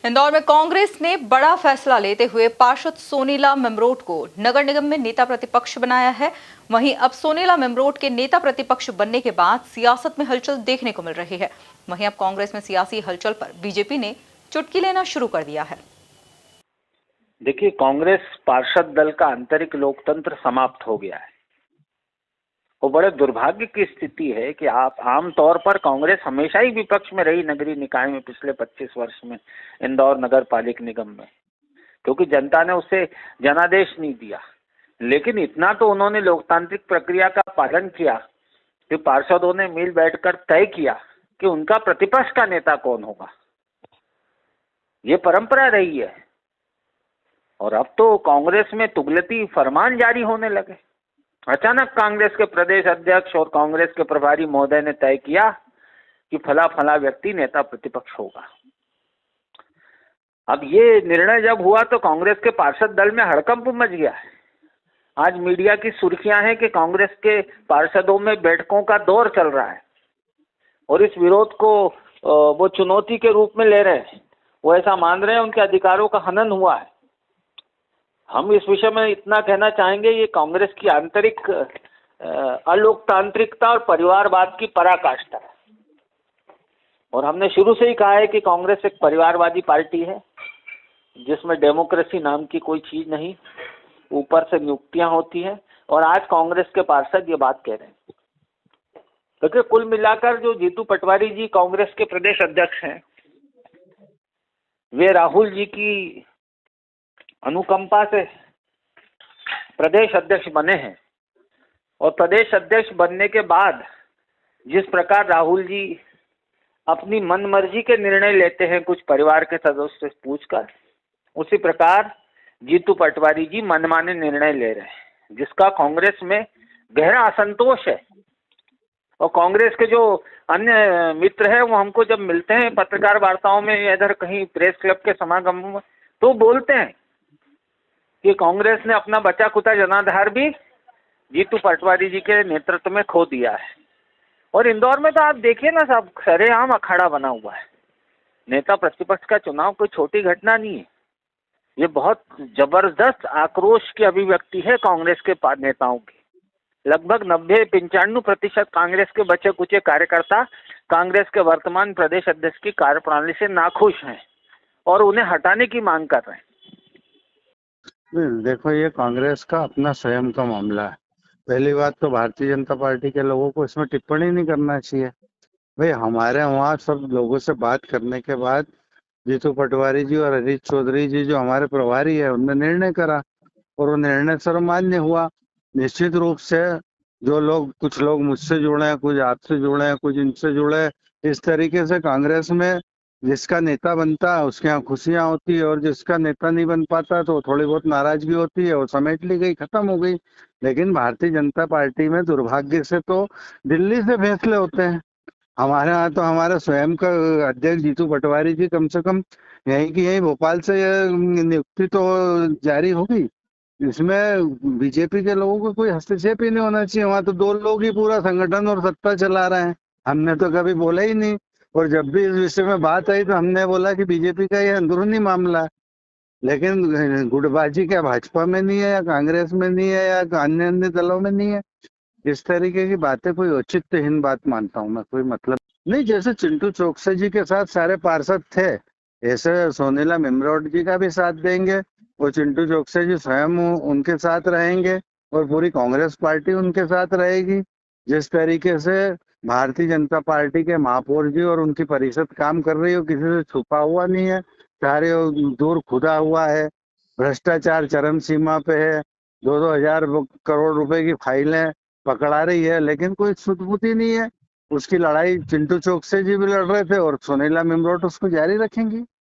इंदौर में कांग्रेस ने बड़ा फैसला लेते हुए पार्षद सोनीला मेमरोट को नगर निगम में नेता प्रतिपक्ष बनाया है। वहीं अब सोनीला मेमरोट के नेता प्रतिपक्ष बनने के बाद सियासत में हलचल देखने को मिल रही है। वहीं अब कांग्रेस में सियासी हलचल पर बीजेपी ने चुटकी लेना शुरू कर दिया है। देखिए, कांग्रेस पार्षद दल का आंतरिक लोकतंत्र समाप्त हो गया है। वो बड़े दुर्भाग्य की स्थिति है कि आप आमतौर पर कांग्रेस हमेशा ही विपक्ष में रही नगरीय निकाय में पिछले 25 वर्ष में इंदौर नगर पालिक निगम में, क्योंकि जनता ने उसे जनादेश नहीं दिया। लेकिन इतना तो उन्होंने लोकतांत्रिक प्रक्रिया का पालन किया कि पार्षदों ने मिल बैठकर तय किया कि उनका प्रतिपक्ष का नेता कौन होगा। ये परंपरा रही है और अब तो कांग्रेस में तुगलकी फरमान जारी होने लगे। अचानक कांग्रेस के प्रदेश अध्यक्ष और कांग्रेस के प्रभारी महोदय ने तय किया कि फला फला व्यक्ति नेता प्रतिपक्ष होगा। अब ये निर्णय जब हुआ तो कांग्रेस के पार्षद दल में हड़कंप मच गया है। आज मीडिया की सुर्खियां हैं कि कांग्रेस के पार्षदों में बैठकों का दौर चल रहा है और इस विरोध को वो चुनौती के रूप में ले रहे हैं। वो ऐसा मान रहे हैं उनके अधिकारों का हनन हुआ है। हम इस विषय में इतना कहना चाहेंगे, ये कांग्रेस की आंतरिक अलोकतांत्रिकता और परिवारवाद की पराकाष्ठा है। और हमने शुरू से ही कहा है कि कांग्रेस एक परिवारवादी पार्टी है जिसमें डेमोक्रेसी नाम की कोई चीज नहीं, ऊपर से नियुक्तियां होती हैं। और आज कांग्रेस के पार्षद ये बात कह रहे हैं। क्योंकि कुल मिलाकर जो जीतू पटवारी जी कांग्रेस के प्रदेश अध्यक्ष हैं, वे राहुल जी की अनुकंपा से प्रदेश अध्यक्ष बने हैं। और प्रदेश अध्यक्ष बनने के बाद जिस प्रकार राहुल जी अपनी मनमर्जी के निर्णय लेते हैं कुछ परिवार के सदस्य से पूछकर, उसी प्रकार जीतू पटवारी जी मनमाने निर्णय ले रहे हैं, जिसका कांग्रेस में गहरा असंतोष है। और कांग्रेस के जो अन्य मित्र हैं वो हमको जब मिलते हैं पत्रकार वार्ताओं में, इधर कहीं प्रेस क्लब के समागमों में, तो बोलते हैं कि कांग्रेस ने अपना बचा खुचा जनाधार भी जीतू पटवारी जी के नेतृत्व में खो दिया है। और इंदौर में तो आप देखिए ना, सब सरेआम अखाड़ा बना हुआ है। नेता प्रतिपक्ष का चुनाव कोई छोटी घटना नहीं है। ये बहुत जबरदस्त आक्रोश की अभिव्यक्ति है कांग्रेस के नेताओं की। लगभग 90-95% कांग्रेस के बचे कुचे कार्यकर्ता कांग्रेस के वर्तमान प्रदेश अध्यक्ष की कार्यप्रणाली से नाखुश हैं और उन्हें हटाने की मांग कर रहे हैं। देखो, ये कांग्रेस का अपना स्वयं का मामला है। पहली बात तो भारतीय जनता पार्टी के लोगों को इसमें टिप्पणी नहीं करना चाहिए। भाई, हमारे वहाँ सब लोगों से बात करने के बाद जीतू पटवारी जी और हरीश चौधरी जी जो हमारे प्रभारी है, उनने निर्णय करा और वो निर्णय सर्वमान्य हुआ। निश्चित रूप से जो लोग, कुछ लोग मुझसे जुड़े हैं, कुछ आपसे जुड़े हैं, कुछ इनसे जुड़े हैं, इस तरीके से कांग्रेस में जिसका नेता बनता है उसके यहाँ खुशियां होती है और जिसका नेता नहीं बन पाता तो थोड़ी बहुत नाराजगी होती है और समेट ली गई, खत्म हो गई। लेकिन भारतीय जनता पार्टी में दुर्भाग्य से तो दिल्ली से फैसले होते हैं। हमारे यहाँ तो हमारे स्वयं का अध्यक्ष जीतू पटवारी जी कम से कम यहीं की यहीं भोपाल से नियुक्ति तो जारी होगी। इसमें बीजेपी के लोगों को कोई हस्तक्षेप ही नहीं होना चाहिए। वहां तो 2 लोग ही पूरा संगठन और सत्ता चला रहे हैं। हमने तो कभी बोला ही नहीं। और जब भी इस विषय में बात आई तो हमने बोला कि बीजेपी का ये अंदरूनी मामला है। लेकिन गुटबाजी क्या भाजपा में नहीं है या कांग्रेस में नहीं है या अन्य अन्य दलों में नहीं है? इस तरीके की बातें कोई औचित्यहीन बात मानता हूँ मैं, कोई मतलब नहीं। जैसे चिंटू चोकसे जी के साथ सारे पार्षद थे, ऐसे सोनीला मेमरोट जी का भी साथ देंगे और चिंटू चोकसे जी स्वयं उनके साथ रहेंगे और पूरी कांग्रेस पार्टी उनके साथ रहेगी। जिस तरीके से भारतीय जनता पार्टी के महापौर जी और उनकी परिषद काम कर रही हो, किसी से छुपा हुआ नहीं है, सारे दूर खुदा हुआ है। भ्रष्टाचार चरम सीमा पे है। 2-2 हजार करोड़ रुपए की फाइलें पकड़ा रही है, लेकिन कोई सुधबुद्धि नहीं है। उसकी लड़ाई चिंटू चोकसे जी भी लड़ रहे थे और सोनीला मेमरोट उसको जारी रखेंगी।